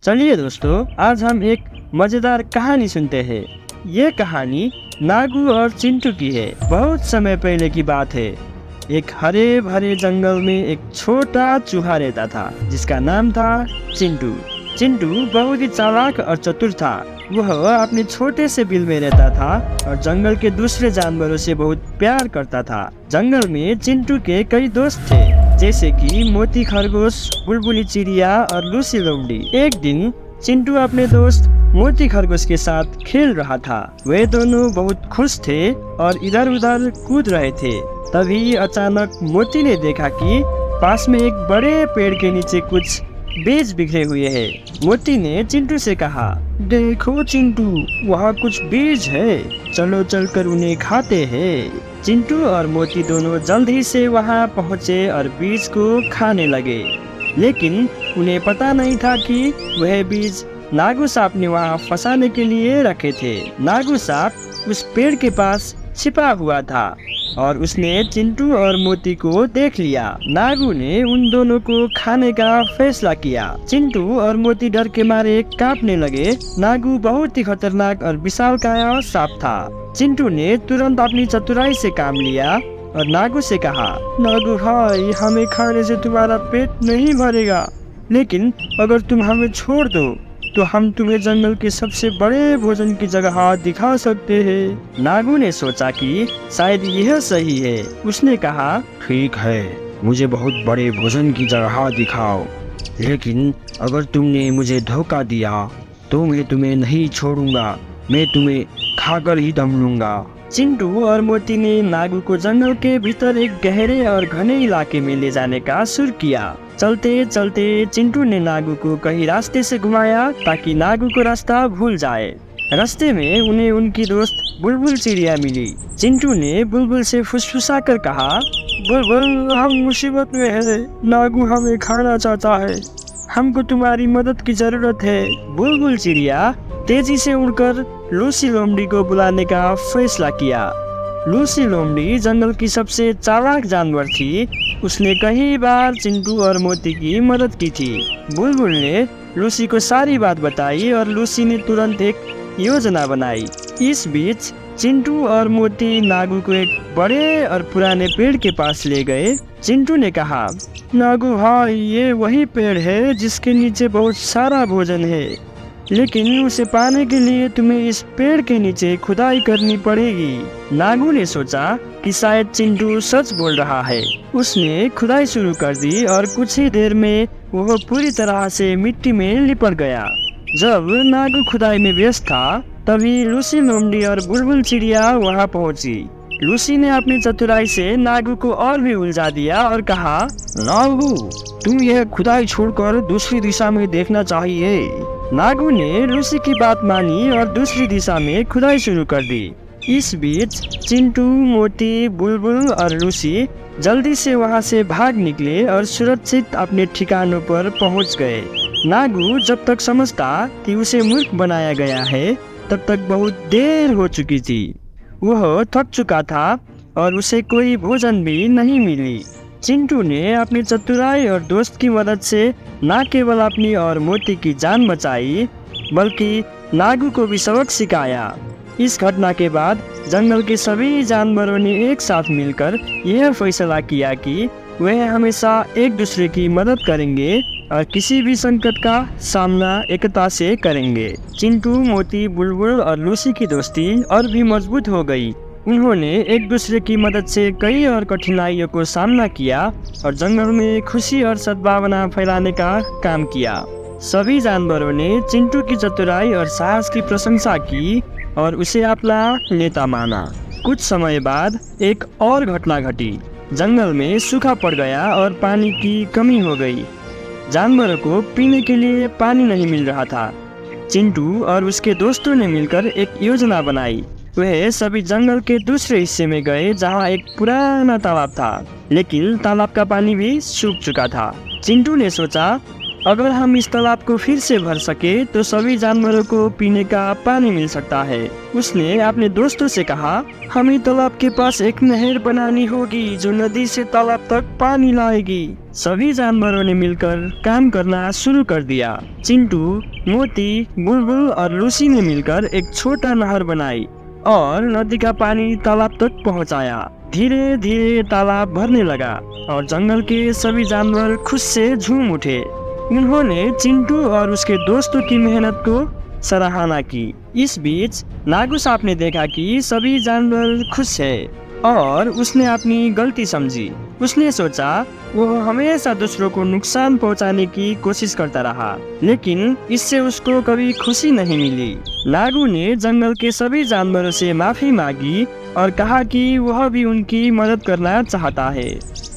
चलिए दोस्तों, आज हम एक मजेदार कहानी सुनते हैं। ये कहानी नागू और चिंटू की है। बहुत समय पहले की बात है। एक हरे भरे जंगल में एक छोटा चूहा रहता था जिसका नाम था चिंटू। चिंटू बहुत ही चालाक और चतुर था। वह अपने छोटे से बिल में रहता था और जंगल के दूसरे जानवरों से बहुत प्यार करता था। जंगल में चिंटू के कई दोस्त थे, जैसे कि मोती खरगोश, बुलबुली चिड़िया और लूसी लोमड़ी। एक दिन चिंटू अपने दोस्त मोती खरगोश के साथ खेल रहा था। वे दोनों बहुत खुश थे और इधर उधर कूद रहे थे। तभी अचानक मोती ने देखा कि पास में एक बड़े पेड़ के नीचे कुछ बीज बिखरे हुए हैं। मोती ने चिंटू से कहा, देखो चिंटू, वहाँ कुछ बीज है, चलो चलकर उन्हें खाते हैं। चिंटू और मोती दोनों जल्द ही से वहाँ पहुँचे और बीज को खाने लगे। लेकिन उन्हें पता नहीं था कि वह बीज नागू सांप ने वहाँ फंसाने के लिए रखे थे। नागू सांप उस पेड़ के पास छिपा हुआ था और उसने चिंटू और मोती को देख लिया। नागू ने उन दोनों को खाने का फैसला किया। चिंटू और मोती डर के मारे कांपने लगे। नागू बहुत ही खतरनाक और विशालकाय सांप था। चिंटू ने तुरंत अपनी चतुराई से काम लिया और नागू से कहा, नागू भाई, हमें खाने से तुम्हारा पेट नहीं भरेगा, लेकिन अगर तुम हमें छोड़ दो तो हम तुम्हें जंगल के सबसे बड़े भोजन की जगह दिखा सकते हैं। नागू ने सोचा कि शायद यह सही है। उसने कहा, ठीक है, मुझे बहुत बड़े भोजन की जगह दिखाओ, लेकिन अगर तुमने मुझे धोखा दिया तो मैं तुम्हें नहीं छोड़ूंगा, मैं तुम्हें खाकर ही दम लूंगा। चिंटू और मोती ने नागू को जंगल के भीतर एक गहरे और घने इलाके में ले जाने का शुरू किया। चलते चलते चिंटू ने नागू को कहीं रास्ते से घुमाया ताकि नागू को रास्ता भूल जाए। रास्ते में उन्हें उनकी दोस्त बुलबुल चिड़िया मिली। चिंटू ने बुलबुल से फुसफुसा कर कहा, बुलबुल, हम मुसीबत में हैं, नागू हमें खाना चाहता है, हमको तुम्हारी मदद की जरूरत है। बुलबुल चिड़िया तेजी से उड़कर लूसी लोमड़ी को बुलाने का फैसला किया। लूसी लोमड़ी जंगल की सबसे चालाक जानवर थी। उसने कई बार चिंटू और मोती की मदद की थी। बुलबुल ने लूसी को सारी बात बताई और लूसी ने तुरंत एक योजना बनाई। इस बीच चिंटू और मोती नागू को एक बड़े और पुराने पेड़ के पास ले गए। चिंटू ने कहा, नागू भाई, ये वही पेड़ है जिसके नीचे बहुत सारा भोजन है, लेकिन उसे पाने के लिए तुम्हें इस पेड़ के नीचे खुदाई करनी पड़ेगी। नागू ने सोचा कि शायद चिंटू सच बोल रहा है। उसने खुदाई शुरू कर दी और कुछ ही देर में वह पूरी तरह से मिट्टी में लिपट गया। जब नागू खुदाई में व्यस्त था, तभी लूसी लोमड़ी और बुलबुल चिड़िया वहां पहुंची। लूसी ने अपनी चतुराई से नागू को और भी उलझा दिया और कहा, नागू, तुम यह खुदाई छोड़कर दूसरी दिशा में देखना चाहिए। नागू ने लूसी की बात मानी और दूसरी दिशा में खुदाई शुरू कर दी। इस बीच चिंटू, मोती, बुलबुल और लूसी जल्दी से वहां से भाग निकले और सुरक्षित अपने ठिकानों पर पहुंच गए। नागू जब तक समझता कि उसे मूर्ख बनाया गया है, तब तक बहुत देर हो चुकी थी। वह थक चुका था और उसे कोई भोजन भी नहीं मिली। चिंटू ने अपनी चतुराई और दोस्त की मदद से न केवल अपनी और मोती की जान बचाई, बल्कि नागू को भी सबक सिखाया। इस घटना के बाद जंगल के सभी जानवरों ने एक साथ मिलकर यह फैसला किया कि वह हमेशा एक दूसरे की मदद करेंगे और किसी भी संकट का सामना एकता से करेंगे। चिंटू, मोती, बुलबुल और लूसी की दोस्ती और भी मजबूत हो गई। उन्होंने एक दूसरे की मदद से कई और कठिनाइयों को सामना किया और जंगल में खुशी और सद्भावना फैलाने का काम किया। सभी जानवरों ने चिंटू की चतुराई और साहस की प्रशंसा की और उसे अपना नेता माना। कुछ समय बाद एक और घटना घटी। जंगल में सूखा पड़ गया और पानी की कमी हो गई। जानवरों को पीने के लिए पानी नहीं मिल रहा था। चिंटू और उसके दोस्तों ने मिलकर एक योजना बनाई। वे सभी जंगल के दूसरे हिस्से में गए जहां एक पुराना तालाब था, लेकिन तालाब का पानी भी सूख चुका था। चिंटू ने सोचा, अगर हम इस तालाब को फिर से भर सके तो सभी जानवरों को पीने का पानी मिल सकता है। उसने अपने दोस्तों से कहा, हमें तालाब के पास एक नहर बनानी होगी जो नदी से तालाब तक पानी लाएगी। सभी जानवरों ने मिलकर काम करना शुरू कर दिया। चिंटू, मोती, बुलबुल और लूसी ने मिलकर एक छोटा नहर बनाई और नदी का पानी तालाब तक पहुंचाया। धीरे धीरे तालाब भरने लगा और जंगल के सभी जानवर खुश से झूम उठे। उन्होंने चिंटू और उसके दोस्तों की मेहनत को सराहना की। इस बीच नागू सांप ने देखा कि सभी जानवर खुश है और उसने अपनी गलती समझी। उसने सोचा वो हमेशा दूसरों को नुकसान पहुंचाने की कोशिश करता रहा, लेकिन इससे उसको कभी खुशी नहीं मिली। नागू ने जंगल के सभी जानवरों से माफी मांगी और कहा कि वह भी उनकी मदद करना चाहता है।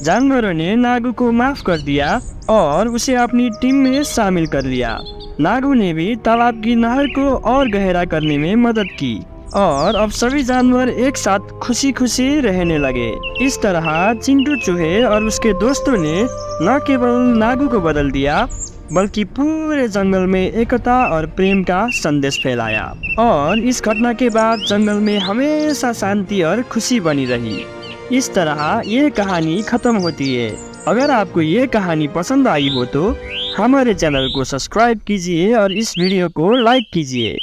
जानवरों ने नागू को माफ कर दिया और उसे अपनी टीम में शामिल कर लिया। नागू ने भी तालाब की नहर को और गहरा करने में मदद की और अब सभी जानवर एक साथ खुशी खुशी रहने लगे। इस तरह चिंटू चूहे और उसके दोस्तों ने न केवल नागू को बदल दिया बल्कि पूरे जंगल में एकता और प्रेम का संदेश फैलाया। और इस घटना के बाद जंगल में हमेशा शांति और खुशी बनी रही। इस तरह ये कहानी खत्म होती है। अगर आपको ये कहानी पसंद आई हो तो हमारे चैनल को सब्सक्राइब कीजिए और इस वीडियो को लाइक कीजिए।